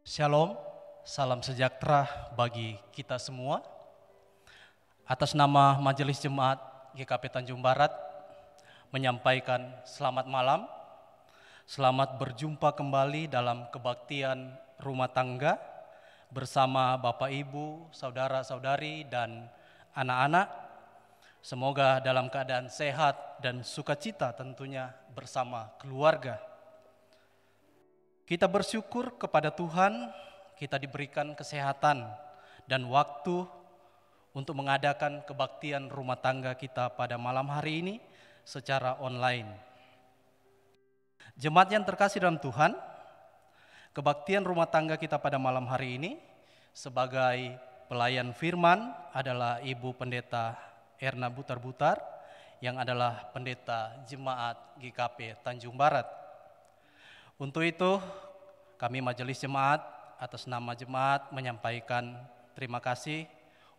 Shalom, salam sejahtera bagi kita semua. Atas nama Majelis Jemaat GKP Tanjung Barat, menyampaikan selamat malam, selamat berjumpa kembali dalam kebaktian rumah tangga bersama Bapak Ibu, Saudara-saudari, dan anak-anak. Semoga dalam keadaan sehat dan sukacita tentunya bersama keluarga. Kita bersyukur kepada Tuhan, kita diberikan kesehatan dan waktu untuk mengadakan kebaktian rumah tangga kita pada malam hari ini secara online. Jemaat yang terkasih dalam Tuhan, kebaktian rumah tangga kita pada malam hari ini sebagai pelayan firman adalah Ibu Pendeta Erna Butar-Butar yang adalah pendeta Jemaat GKP Tanjung Barat. Untuk itu, kami Majelis Jemaat atas nama Jemaat menyampaikan terima kasih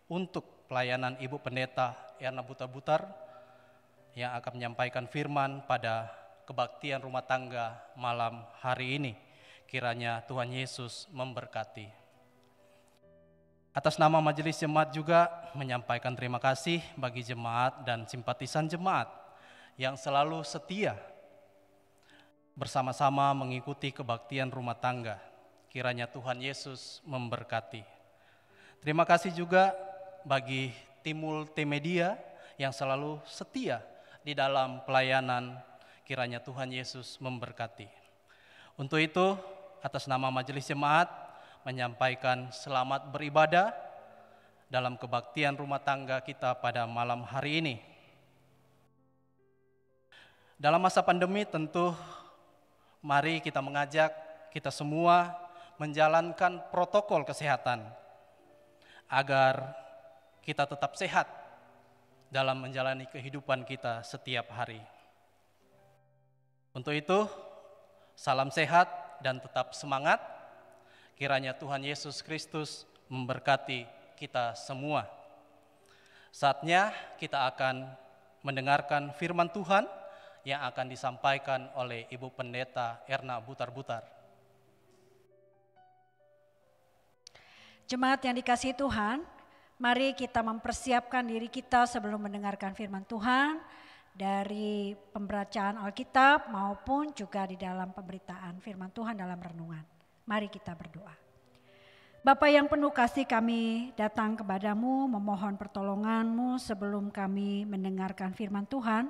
untuk pelayanan Ibu Pendeta Erna Butar-Butar yang akan menyampaikan firman pada kebaktian rumah tangga malam hari ini. Kiranya Tuhan Yesus memberkati. Atas nama Majelis Jemaat juga menyampaikan terima kasih bagi jemaat dan simpatisan jemaat yang selalu setia bersama-sama mengikuti kebaktian rumah tangga. Kiranya Tuhan Yesus memberkati. Terima kasih juga bagi tim multimedia yang selalu setia di dalam pelayanan. Kiranya Tuhan Yesus memberkati. Untuk itu, atas nama Majelis Jemaat menyampaikan selamat beribadah dalam kebaktian rumah tangga kita pada malam hari ini. Dalam masa pandemi tentu mari kita mengajak kita semua menjalankan protokol kesehatan agar kita tetap sehat dalam menjalani kehidupan kita setiap hari. Untuk itu, salam sehat dan tetap semangat. Kiranya Tuhan Yesus Kristus memberkati kita semua. Saatnya kita akan mendengarkan firman Tuhan yang akan disampaikan oleh Ibu Pendeta Erna Butar-Butar. Jemaat yang dikasihi Tuhan, mari kita mempersiapkan diri kita sebelum mendengarkan firman Tuhan dari pembacaan Alkitab maupun juga di dalam pemberitaan firman Tuhan dalam renungan. Mari kita berdoa. Bapa yang penuh kasih, kami datang kepadamu memohon pertolongan-Mu sebelum kami mendengarkan firman Tuhan.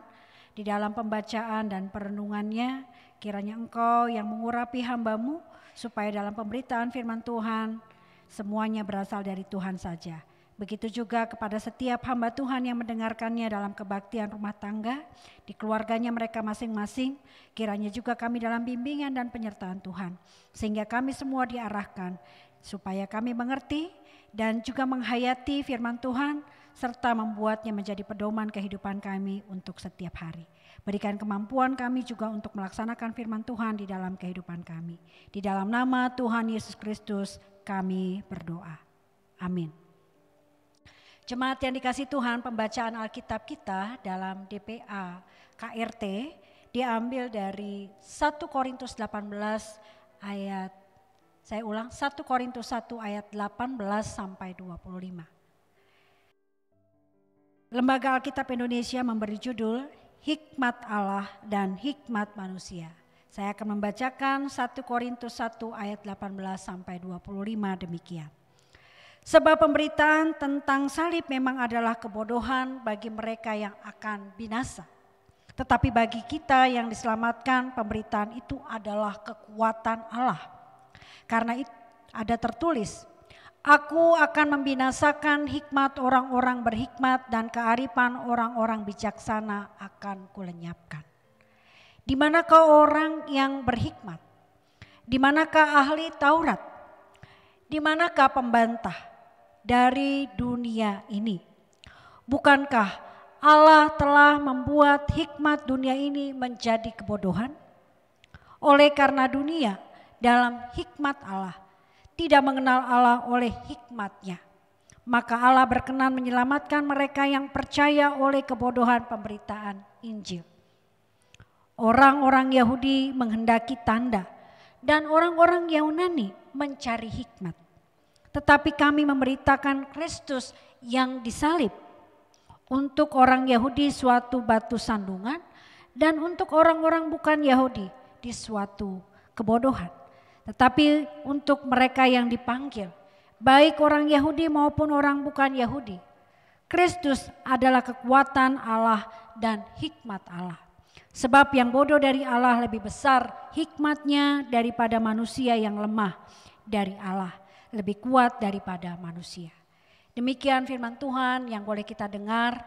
Di dalam pembacaan dan perenungannya, kiranya Engkau yang mengurapi hamba-Mu supaya dalam pemberitaan firman Tuhan semuanya berasal dari Tuhan saja. Begitu juga kepada setiap hamba Tuhan yang mendengarkannya dalam kebaktian rumah tangga, di keluarganya mereka masing-masing, kiranya juga kami dalam bimbingan dan penyertaan Tuhan. Sehingga kami semua diarahkan supaya kami mengerti dan juga menghayati firman Tuhan, serta membuatnya menjadi pedoman kehidupan kami untuk setiap hari. Berikan kemampuan kami juga untuk melaksanakan firman Tuhan di dalam kehidupan kami. Di dalam nama Tuhan Yesus Kristus kami berdoa. Amin. Jemaat yang dikasihi Tuhan, pembacaan Alkitab kita dalam DPA KRT diambil dari 1 Korintus 18 ayat, saya ulang, 1 Korintus 1 ayat 18 sampai 25. Lembaga Alkitab Indonesia memberi judul Hikmat Allah dan Hikmat Manusia. Saya akan membacakan 1 Korintus 1 ayat 18 sampai 25 demikian. Sebab pemberitaan tentang salib memang adalah kebodohan bagi mereka yang akan binasa. Tetapi bagi kita yang diselamatkan, pemberitaan itu adalah kekuatan Allah. Karena itu ada tertulis, Aku akan membinasakan hikmat orang-orang berhikmat dan kearifan orang-orang bijaksana akan kulenyapkan. Di manakah orang yang berhikmat? Di manakah ahli Taurat? Di manakah pembantah dari dunia ini? Bukankah Allah telah membuat hikmat dunia ini menjadi kebodohan? Oleh karena dunia dalam hikmat Allah tidak mengenal Allah oleh hikmatnya, maka Allah berkenan menyelamatkan mereka yang percaya oleh kebodohan pemberitaan Injil. Orang-orang Yahudi menghendaki tanda dan orang-orang Yunani mencari hikmat. Tetapi kami memberitakan Kristus yang disalib. Untuk orang Yahudi suatu batu sandungan dan untuk orang-orang bukan Yahudi di suatu kebodohan. Tetapi untuk mereka yang dipanggil, baik orang Yahudi maupun orang bukan Yahudi, Kristus adalah kekuatan Allah dan hikmat Allah. Sebab yang bodoh dari Allah lebih besar hikmatnya daripada manusia yang lemah dari Allah, lebih kuat daripada manusia. Demikian firman Tuhan yang boleh kita dengar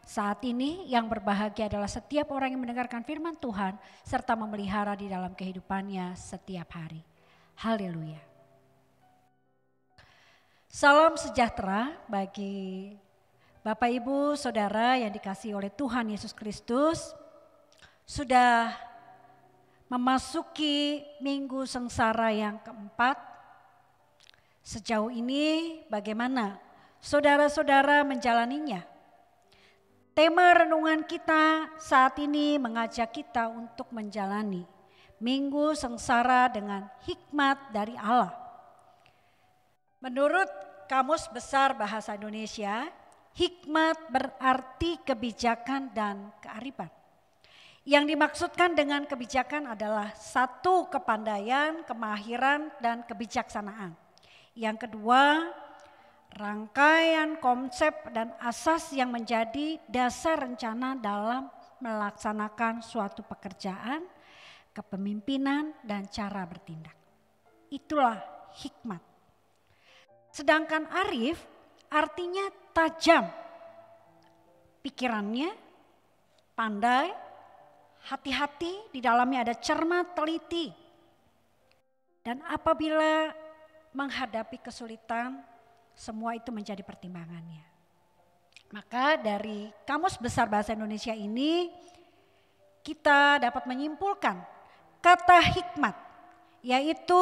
saat ini. Yang berbahagia adalah setiap orang yang mendengarkan firman Tuhan serta memelihara di dalam kehidupannya setiap hari. Haleluya. Salam sejahtera bagi Bapak Ibu Saudara yang dikasihi oleh Tuhan Yesus Kristus. Sudah memasuki minggu sengsara yang keempat. Sejauh ini bagaimana saudara-saudara menjalaninya? Tema renungan kita saat ini mengajak kita untuk menjalani minggu sengsara dengan hikmat dari Allah. Menurut Kamus Besar Bahasa Indonesia, hikmat berarti kebijakan dan kearifan. Yang dimaksudkan dengan kebijakan adalah satu, kepandaian, kemahiran, dan kebijaksanaan. Yang kedua, rangkaian konsep dan asas yang menjadi dasar rencana dalam melaksanakan suatu pekerjaan, kepemimpinan, dan cara bertindak. Itulah hikmat. Sedangkan arif artinya tajam, pikirannya pandai, hati-hati, di dalamnya ada cermat, teliti. Dan apabila menghadapi kesulitan, semua itu menjadi pertimbangannya. Maka dari Kamus Besar Bahasa Indonesia ini kita dapat menyimpulkan kata hikmat, yaitu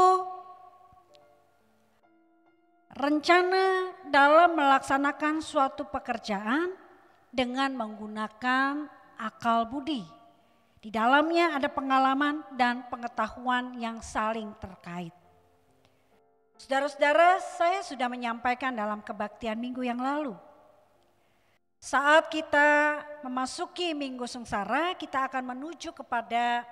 rencana dalam melaksanakan suatu pekerjaan dengan menggunakan akal budi. Di dalamnya ada pengalaman dan pengetahuan yang saling terkait. Saudara-saudara, saya sudah menyampaikan dalam kebaktian minggu yang lalu. Saat kita memasuki minggu sengsara, kita akan menuju kepada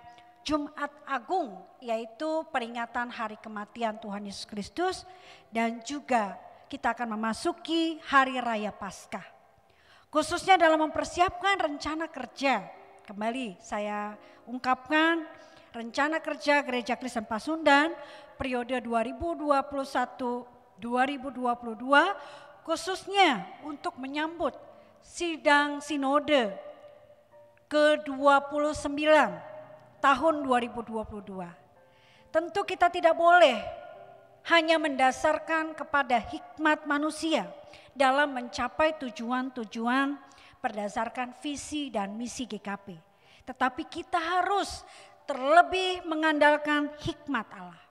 Jumat Agung, yaitu peringatan hari kematian Tuhan Yesus Kristus, dan juga kita akan memasuki hari raya Paskah. Khususnya dalam mempersiapkan rencana kerja. Kembali saya ungkapkan rencana kerja Gereja Kristen Pasundan periode 2021-2022 khususnya untuk menyambut sidang sinode ke-29 tahun 2022. Tentu kita tidak boleh hanya mendasarkan kepada hikmat manusia dalam mencapai tujuan-tujuan berdasarkan visi dan misi GKP. Tetapi kita harus terlebih mengandalkan hikmat Allah.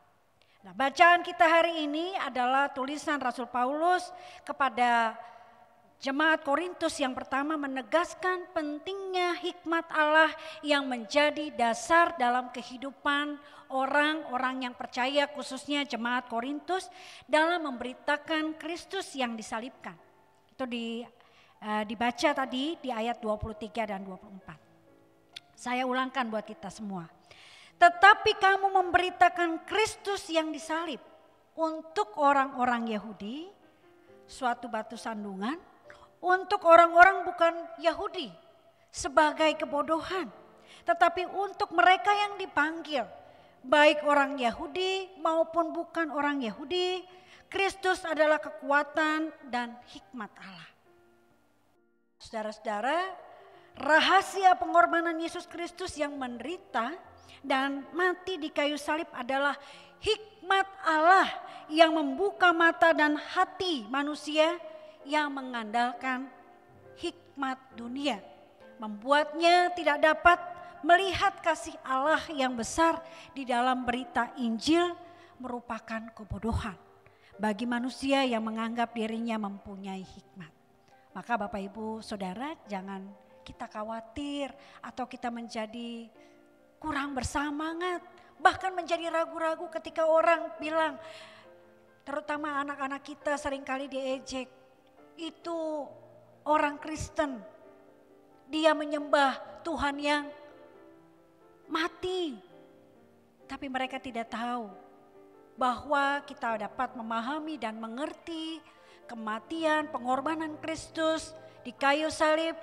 Nah, bacaan kita hari ini adalah tulisan Rasul Paulus kepada Jemaat Korintus yang pertama, menegaskan pentingnya hikmat Allah yang menjadi dasar dalam kehidupan orang-orang yang percaya, khususnya Jemaat Korintus, dalam memberitakan Kristus yang disalibkan. Itu dibaca tadi di ayat 23 dan 24. Saya ulangkan buat kita semua. Tetapi kamu memberitakan Kristus yang disalib untuk orang-orang Yahudi, suatu batu sandungan, untuk orang-orang bukan Yahudi sebagai kebodohan. Tetapi untuk mereka yang dipanggil, baik orang Yahudi maupun bukan orang Yahudi, Kristus adalah kekuatan dan hikmat Allah. Saudara-saudara, rahasia pengorbanan Yesus Kristus yang menderita dan mati di kayu salib adalah hikmat Allah yang membuka mata dan hati manusia yang mengandalkan hikmat dunia. Membuatnya tidak dapat melihat kasih Allah yang besar di dalam berita Injil merupakan kebodohan bagi manusia yang menganggap dirinya mempunyai hikmat. Maka Bapak Ibu Saudara, jangan kita khawatir atau kita menjadi kurang bersemangat, bahkan menjadi ragu-ragu ketika orang bilang terutama anak-anak kita seringkali diejek. Itu orang Kristen, dia menyembah Tuhan yang mati. Tapi mereka tidak tahu bahwa kita dapat memahami dan mengerti kematian, pengorbanan Kristus di kayu salib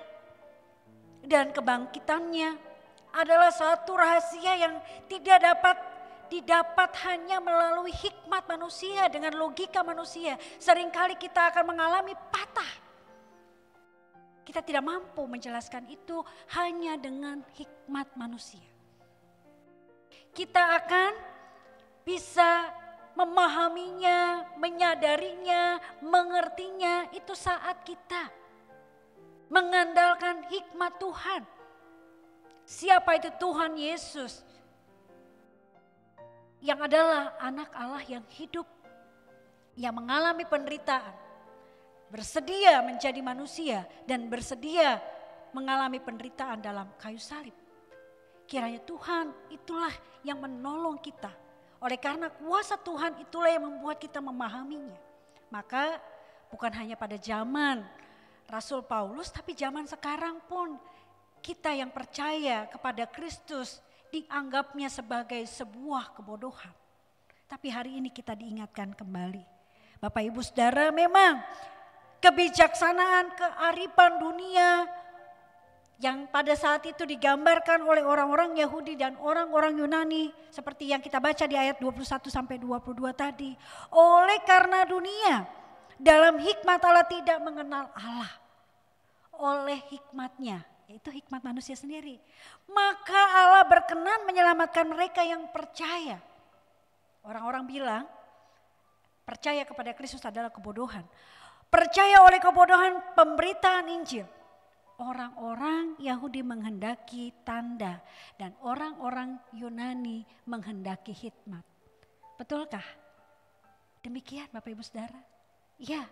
dan kebangkitannya adalah satu rahasia yang tidak dapat didapat hanya melalui hikmat manusia dengan logika manusia. Seringkali kita akan mengalami patah. Kita tidak mampu menjelaskan itu hanya dengan hikmat manusia. Kita akan bisa memahaminya, menyadarinya, mengertinya itu saat kita mengandalkan hikmat Tuhan. Siapa itu Tuhan Yesus? Yang adalah anak Allah yang hidup, yang mengalami penderitaan, bersedia menjadi manusia dan bersedia mengalami penderitaan dalam kayu salib. Kiranya Tuhan itulah yang menolong kita. Oleh karena kuasa Tuhan itulah yang membuat kita memahaminya. Maka bukan hanya pada zaman Rasul Paulus, tapi zaman sekarang pun kita yang percaya kepada Kristus dianggapnya sebagai sebuah kebodohan. Tapi hari ini kita diingatkan kembali. Bapak Ibu Saudara, memang kebijaksanaan, kearifan dunia yang pada saat itu digambarkan oleh orang-orang Yahudi dan orang-orang Yunani seperti yang kita baca di ayat 21 sampai 22 tadi. Oleh karena dunia dalam hikmat Allah tidak mengenal Allah. Oleh hikmatnya, yaitu hikmat manusia sendiri, maka Allah berkenan menyelamatkan mereka yang percaya. Orang-orang bilang percaya kepada Kristus adalah kebodohan. Percaya oleh kebodohan pemberitaan Injil. Orang-orang Yahudi menghendaki tanda dan orang-orang Yunani menghendaki hikmat. Betulkah? Demikian Bapak Ibu Saudara. Ya,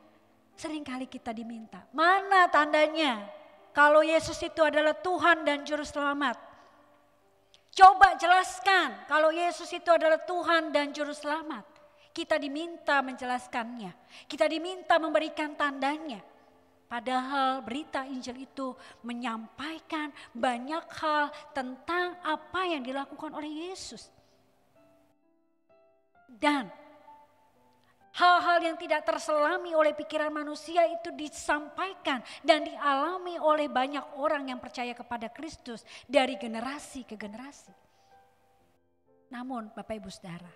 seringkali kita diminta. Mana tandanya? Kalau Yesus itu adalah Tuhan dan Juru Selamat. Coba jelaskan kalau Yesus itu adalah Tuhan dan Juru Selamat. Kita diminta menjelaskannya. Kita diminta memberikan tandanya. Padahal berita Injil itu menyampaikan banyak hal tentang apa yang dilakukan oleh Yesus. Dan hal-hal yang tidak terselami oleh pikiran manusia itu disampaikan dan dialami oleh banyak orang yang percaya kepada Kristus dari generasi ke generasi. Namun Bapak Ibu Saudara,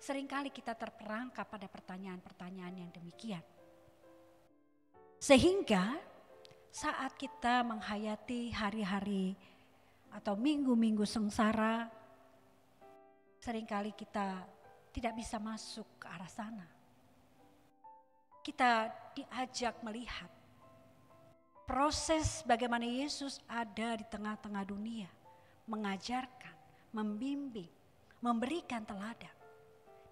seringkali kita terperangkap pada pertanyaan-pertanyaan yang demikian. Sehingga saat kita menghayati hari-hari atau minggu-minggu sengsara, seringkali kita tidak bisa masuk ke arah sana. Kita diajak melihat proses bagaimana Yesus ada di tengah-tengah dunia, mengajarkan, membimbing, memberikan teladan.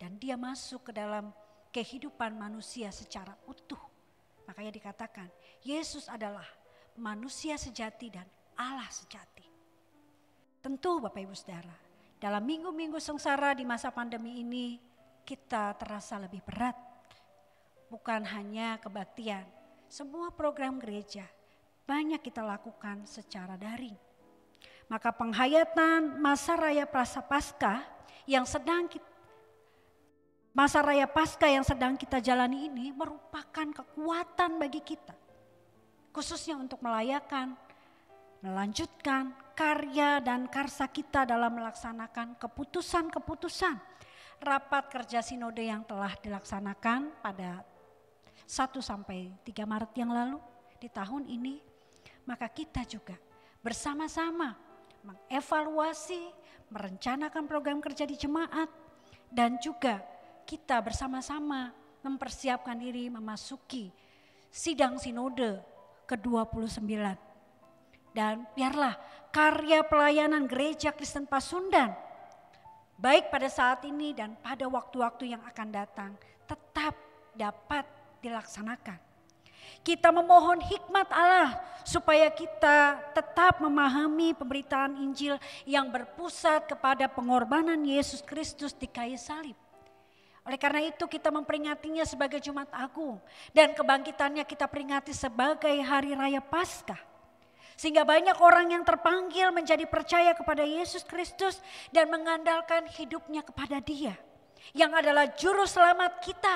Dan dia masuk ke dalam kehidupan manusia secara utuh. Makanya dikatakan Yesus adalah manusia sejati dan Allah sejati. Tentu Bapak Ibu Saudara, dalam minggu-minggu sengsara di masa pandemi ini kita terasa lebih berat. Bukan hanya kebaktian, semua program gereja banyak kita lakukan secara daring. Maka penghayatan masa raya Prasapaskah yang sedang kita jalani ini merupakan kekuatan bagi kita. Khususnya untuk melanjutkan karya dan karsa kita dalam melaksanakan keputusan-keputusan rapat kerja sinode yang telah dilaksanakan pada 1 sampai 3 Maret yang lalu di tahun ini. Maka kita juga bersama-sama mengevaluasi, merencanakan program kerja di jemaat dan juga kita bersama-sama mempersiapkan diri memasuki sidang sinode ke-29. Dan biarlah karya pelayanan Gereja Kristen Pasundan, baik pada saat ini dan pada waktu-waktu yang akan datang, tetap dapat dilaksanakan. Kita memohon hikmat Allah supaya kita tetap memahami pemberitaan Injil yang berpusat kepada pengorbanan Yesus Kristus di kayu salib. Oleh karena itu kita memperingatinya sebagai Jumat Agung. Dan kebangkitannya kita peringati sebagai Hari Raya Paskah. Sehingga banyak orang yang terpanggil menjadi percaya kepada Yesus Kristus dan mengandalkan hidupnya kepada Dia. Yang adalah juru selamat kita.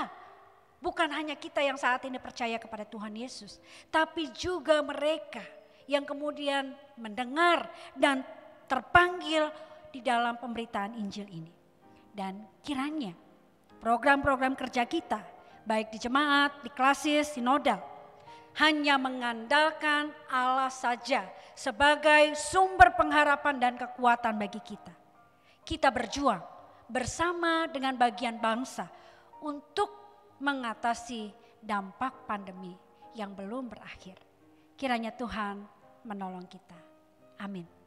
Bukan hanya kita yang saat ini percaya kepada Tuhan Yesus. Tapi juga mereka yang kemudian mendengar dan terpanggil di dalam pemberitaan Injil ini. Dan kiranya program-program kerja kita, baik di jemaat, di klasis, sinodal, hanya mengandalkan Allah saja sebagai sumber pengharapan dan kekuatan bagi kita. Kita berjuang bersama dengan bagian bangsa untuk mengatasi dampak pandemi yang belum berakhir. Kiranya Tuhan menolong kita. Amin.